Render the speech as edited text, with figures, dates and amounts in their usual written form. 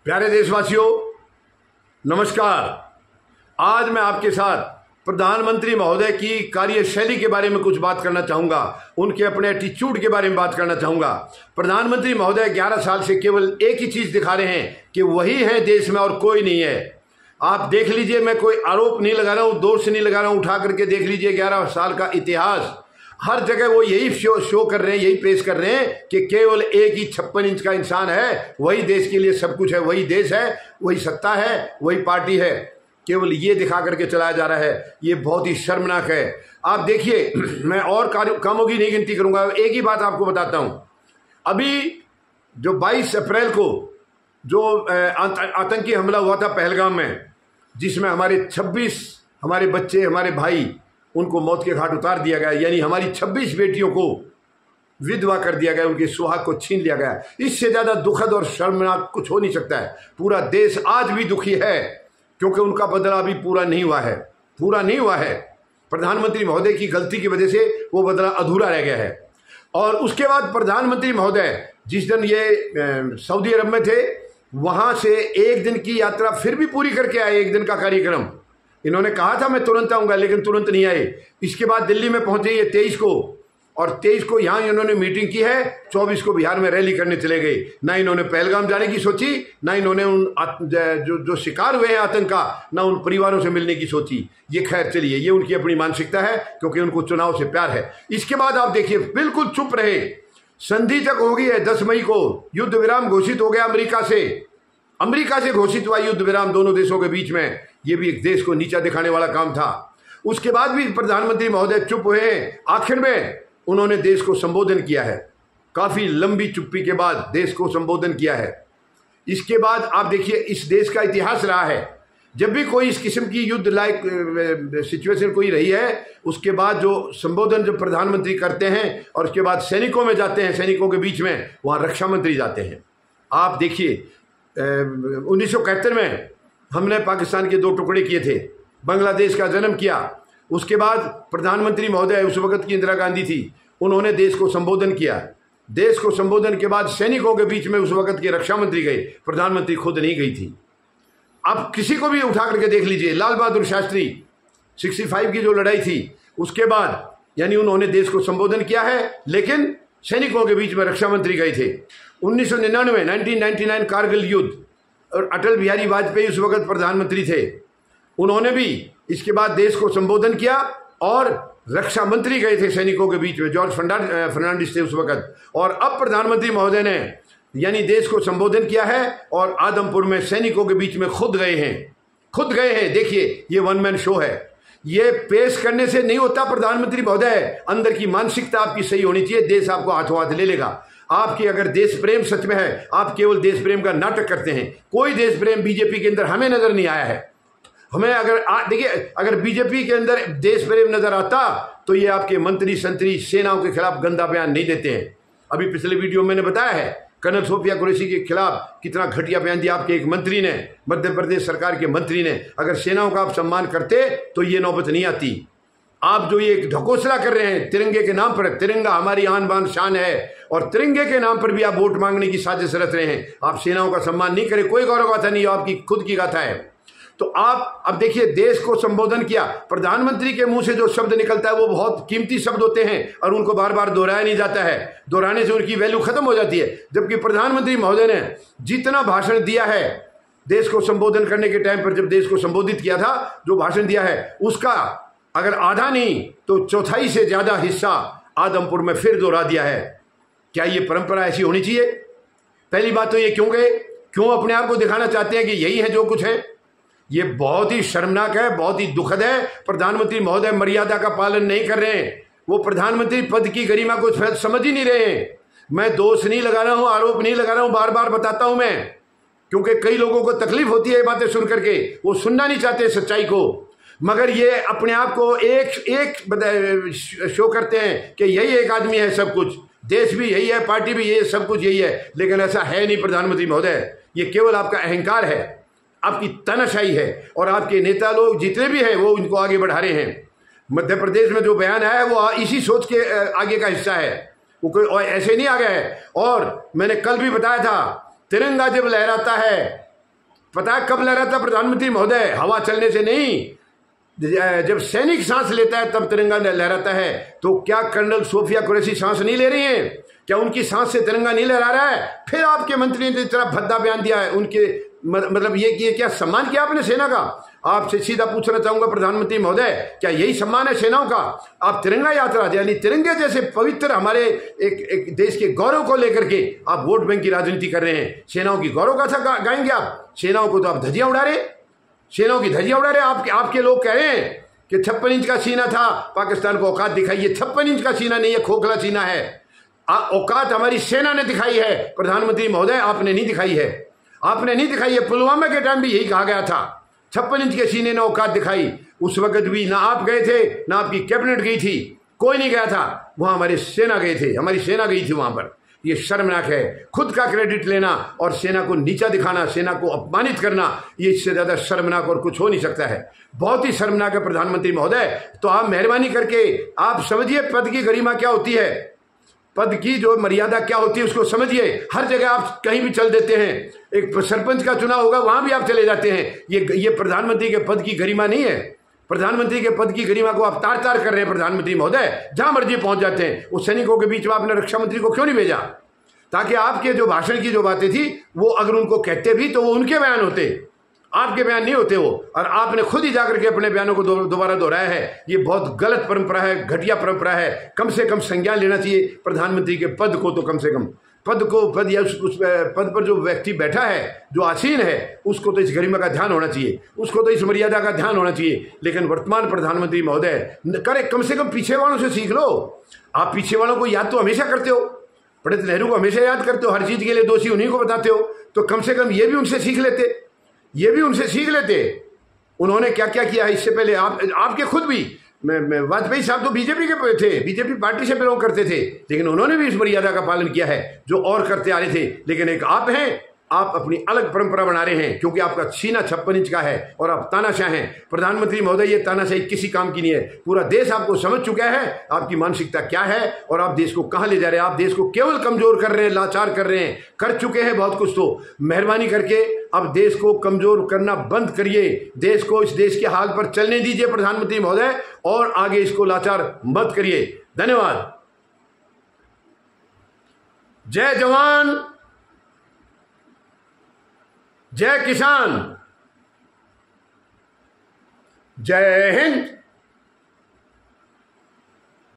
प्यारे देशवासियों, नमस्कार। आज मैं आपके साथ प्रधानमंत्री महोदय की कार्यशैली के बारे में कुछ बात करना चाहूँगा, उनके अपने एटीट्यूड के बारे में बात करना चाहूँगा। प्रधानमंत्री महोदय 11 साल से केवल एक ही चीज़ दिखा रहे हैं कि वही है देश में और कोई नहीं है। आप देख लीजिए, मैं कोई आरोप नहीं लगा रहा हूँ, दोष नहीं लगा रहा हूँ, उठा करके देख लीजिए 11 साल का इतिहास। हर जगह वो यही शो कर रहे हैं, यही पेश कर रहे हैं कि केवल एक ही 56 इंच का इंसान है, वही देश के लिए सब कुछ है, वही देश है, वही सत्ता है, वही पार्टी है। केवल ये दिखा करके चलाया जा रहा है। ये बहुत ही शर्मनाक है। आप देखिए, मैं और कामों की नहीं गिनती करूंगा, एक ही बात आपको बताता हूं। अभी जो 22 अप्रैल को जो आतंकी हमला हुआ था पहलगाम में, जिसमें हमारे 26 हमारे बच्चे, हमारे भाई, उनको मौत के घाट उतार दिया गया, यानी हमारी 26 बेटियों को विधवा कर दिया गया, उनके सुहाग को छीन लिया गया। इससे ज्यादा दुखद और शर्मनाक कुछ हो नहीं सकता है। पूरा देश आज भी दुखी है क्योंकि उनका बदला अभी पूरा नहीं हुआ है, पूरा नहीं हुआ है। प्रधानमंत्री महोदय की गलती की वजह से वो बदला अधूरा रह गया है। और उसके बाद प्रधानमंत्री महोदय जिस दिन ये सऊदी अरब में थे, वहां से एक दिन की यात्रा फिर भी पूरी करके आए, एक दिन का कार्यक्रम। इन्होंने कहा था मैं तुरंत आऊंगा, लेकिन तुरंत नहीं आए। इसके बाद दिल्ली में पहुंचे ये 23 को, और 23 को यहाँ इन्होंने मीटिंग की है, 24 को बिहार में रैली करने चले गए। ना इन्होंने पहलगाम जाने की सोची, ना इन्होंने उन जो शिकार हुए हैं आतंक का, ना उन परिवारों से मिलने की सोची। ये खैर चलिए, ये उनकी अपनी मानसिकता है, क्योंकि उनको चुनाव से प्यार है। इसके बाद आप देखिए, बिल्कुल चुप रहे। संधि तक हो गई है, 10 मई को युद्ध विराम घोषित हो गया अमेरिका से घोषित हुआ युद्ध विराम दोनों देशों के बीच में। ये भी एक देश को नीचा दिखाने वाला काम था। उसके बाद भी प्रधानमंत्री महोदय चुप हुए हैं। आखिर में उन्होंने देश को संबोधन किया है, काफी लंबी चुप्पी के बाद देश को संबोधन किया है। इसके बाद आप देखिए, इस देश का इतिहास रहा है, जब भी कोई इस किस्म की युद्ध लायक सिचुएशन कोई रही है, उसके बाद जो संबोधन जब प्रधानमंत्री करते हैं और उसके बाद सैनिकों में जाते हैं, सैनिकों के बीच में, वहां रक्षा मंत्री जाते हैं। आप देखिए, 1971 में हमने पाकिस्तान के 2 टुकड़े किए थे, बांग्लादेश का जन्म किया। उसके बाद प्रधानमंत्री महोदय, उस वक्त की इंदिरा गांधी थी, उन्होंने देश को संबोधन किया। देश को संबोधन के बाद सैनिकों के बीच में उस वक्त के रक्षा मंत्री गए, प्रधानमंत्री खुद नहीं गई थी। अब किसी को भी उठा करके देख लीजिए, लाल बहादुर शास्त्री 65 की जो लड़ाई थी, उसके बाद यानी उन्होंने देश को संबोधन किया है, लेकिन सैनिकों के बीच में रक्षा मंत्री गए थे। 1999 कारगिल युद्ध, और अटल बिहारी वाजपेयी उस वक्त प्रधानमंत्री थे, उन्होंने भी इसके बाद देश को संबोधन किया और रक्षा मंत्री गए थे सैनिकों के बीच में, जॉर्ज फर्नांडिस थे उस वक्त। और अब प्रधानमंत्री महोदय ने यानी देश को संबोधन किया है और आदमपुर में सैनिकों के बीच में खुद गए हैं। देखिए, ये वन मैन शो है। ये पेश करने से नहीं होता प्रधानमंत्री महोदय, अंदर की मानसिकता आपकी सही होनी चाहिए, देश आपको हाथों हाथ ले लेगा। आपकी अगर देश प्रेम सच में है, आप केवल देश प्रेम का नाटक करते हैं। कोई देश प्रेम बीजेपी के अंदर हमें नजर नहीं आया है। हमें देखिए, अगर बीजेपी के अंदर देश प्रेम नजर आता तो ये आपके मंत्री संतरी सेनाओं के खिलाफ गंदा बयान नहीं देते हैं। अभी पिछले वीडियो में मैंने बताया है, कर्नल सोफिया कुरैशी के खिलाफ कितना घटिया बयान दिया आपके एक मंत्री ने, मध्य प्रदेश सरकार के मंत्री ने। अगर सेनाओं का आप सम्मान करते तो ये नौबत नहीं आती। आप जो ये ढकोसला कर रहे हैं तिरंगे के नाम पर, तिरंगा हमारी आन बान शान है, और तिरंगे के नाम पर भी आप वोट मांगने की साजिश रच रहे हैं। आप सेनाओं का सम्मान नहीं करें, कोई गौरव गाथा नहीं, आपकी खुद की गाथा है। तो आप अब देखिए, देश को संबोधन किया, प्रधानमंत्री के मुंह से जो शब्द निकलता है वो बहुत कीमती शब्द होते हैं और उनको बार बार दोहराया नहीं जाता है। दोहराने से उनकी वैल्यू खत्म हो जाती है। जबकि प्रधानमंत्री महोदय ने जितना भाषण दिया है देश को संबोधन करने के टाइम पर, जब देश को संबोधित किया था, जो भाषण दिया है उसका अगर आधा नहीं तो चौथाई से ज्यादा हिस्सा आदमपुर में फिर दोहरा दिया है। क्या ये परंपरा ऐसी होनी चाहिए? पहली बात तो ये क्यों गए, क्यों अपने आप को दिखाना चाहते हैं कि यही है जो कुछ है? ये बहुत ही शर्मनाक है, बहुत ही दुखद है। प्रधानमंत्री महोदय मर्यादा का पालन नहीं कर रहे हैं। वो प्रधानमंत्री पद की गरिमा को समझ ही नहीं रहे हैं। मैं दोष नहीं लगा रहा हूं, आरोप नहीं लगा रहा हूं, बार बार बताता हूं मैं, क्योंकि कई लोगों को तकलीफ होती है ये बातें सुन करके, वो सुनना नहीं चाहते सच्चाई को। मगर ये अपने आप को एक शो करते हैं कि यही एक आदमी है सब कुछ, देश भी यही है, पार्टी भी यही है, सब कुछ यही है। लेकिन ऐसा है नहीं प्रधानमंत्री महोदय, ये केवल आपका अहंकार है, आपकी तानाशाही है, और आपके नेता लोग जितने भी हैं वो इनको आगे बढ़ा रहे हैं। मध्य प्रदेश में जो बयान आया है वो इसी सोच के आगे का हिस्सा है, वो कोई ऐसे नहीं आ गया है। और मैंने कल भी बताया था, तिरंगा जब लहराता है पता है कब लहराता प्रधानमंत्री महोदय? हवा चलने से नहीं, जब सैनिक सांस लेता है तब तिरंगा लहराता है। तो क्या कर्नल सोफिया कुरैशी सांस नहीं ले रही हैं? क्या उनकी सांस से तिरंगा नहीं लहरा रहा है? फिर आपके मंत्री ने इतना भद्दा बयान दिया है उनके, मतलब ये क्या सम्मान किया आपने सेना का? आपसे सीधा पूछना चाहूंगा प्रधानमंत्री महोदय, क्या यही सम्मान है सेनाओं का? आप तिरंगा यात्रा, यानी तिरंगे जैसे पवित्र हमारे एक देश के गौरव को लेकर के आप वोट बैंक की राजनीति कर रहे हैं। सेनाओं की गौरव गाथा गाएंगे आप? सेनाओं को तो आप धज्जियां उड़ा रहे, सेनाओं की धज्जियां उड़ा रहे। आपके लोग कह रहे हैं कि 56 इंच का सीना था, पाकिस्तान को औकात दिखाई। ये 56 इंच का सीना नहीं है, खोखला सीना है। औकात हमारी सेना ने दिखाई है प्रधानमंत्री महोदय, आपने नहीं दिखाई है। आपने नहीं दिखाई है। पुलवामा के टाइम भी यही कहा गया था, 56 इंच के सीने ने औकात दिखाई। उस वक्त भी ना आप गए थे, ना आपकी कैबिनेट गई थी, कोई नहीं गया था। वहां हमारी सेना गए थे, हमारी सेना गई थी वहां पर। ये शर्मनाक है। खुद का क्रेडिट लेना और सेना को नीचा दिखाना, सेना को अपमानित करना, ये इससे ज्यादा शर्मनाक और कुछ हो नहीं सकता है। बहुत ही शर्मनाक है प्रधानमंत्री महोदय। तो आप मेहरबानी करके आप समझिए पद की गरिमा क्या होती है, पद की जो मर्यादा क्या होती है उसको समझिए। हर जगह आप कहीं भी चल देते हैं, एक सरपंच का चुनाव होगा वहां भी आप चले जाते हैं। ये प्रधानमंत्री के पद की गरिमा नहीं है। प्रधानमंत्री के पद की गरिमा को आप तार तार कर रहे हैं प्रधानमंत्री महोदय, जहां मर्जी पहुंच जाते हैं। उस सैनिकों के बीच में आपने रक्षा मंत्री को क्यों नहीं भेजा, ताकि आपके जो भाषण की जो बातें थी वो अगर उनको कहते भी तो वो उनके बयान होते, आपके बयान नहीं होते वो। और आपने खुद ही जाकर के अपने बयानों को दोबारा दोहराया है। ये बहुत गलत परंपरा है, घटिया परंपरा है। कम से कम संज्ञान लेना चाहिए प्रधानमंत्री के पद को। तो कम से कम पद या उस पद पर जो व्यक्ति बैठा है, जो आसीन है, उसको तो इस गरिमा का ध्यान होना चाहिए, उसको तो इस मर्यादा का ध्यान होना चाहिए। लेकिन वर्तमान प्रधानमंत्री महोदय करे, कम से कम पीछे वालों से सीख लो। आप पीछे वालों को याद तो हमेशा करते हो, पंडित नेहरू को हमेशा याद करते हो, हर चीज के लिए दोषी उन्हीं को बताते हो। तो कम से कम ये भी उनसे सीख लेते, ये भी उनसे सीख लेते। उन्होंने क्या क्या किया है इससे पहले। आपके खुद भी वाजपेयी साहब तो बीजेपी के थे, बीजेपी पार्टी से बिलोंग करते थे, लेकिन उन्होंने भी इस मर्यादा का पालन किया है जो और करते आ रहे थे। लेकिन एक आप हैं, आप अपनी अलग परंपरा बना रहे हैं, क्योंकि आपका सीना 56 इंच का है और आप तानाशाह हैं। प्रधानमंत्री महोदय, ये तानाशाही किसी काम की नहीं है। पूरा देश आपको समझ चुका है, आपकी मानसिकता क्या है और आप देश को कहां ले जा रहे हैं। आप देश को केवल कमजोर कर रहे हैं, लाचार कर रहे हैं, कर चुके हैं बहुत कुछ। तो मेहरबानी करके अब देश को कमजोर करना बंद करिए, देश को इस देश के हाल पर चलने दीजिए प्रधानमंत्री महोदय, और आगे इसको लाचार मत करिए। धन्यवाद। जय जवान, जय किसान, जय हिंद।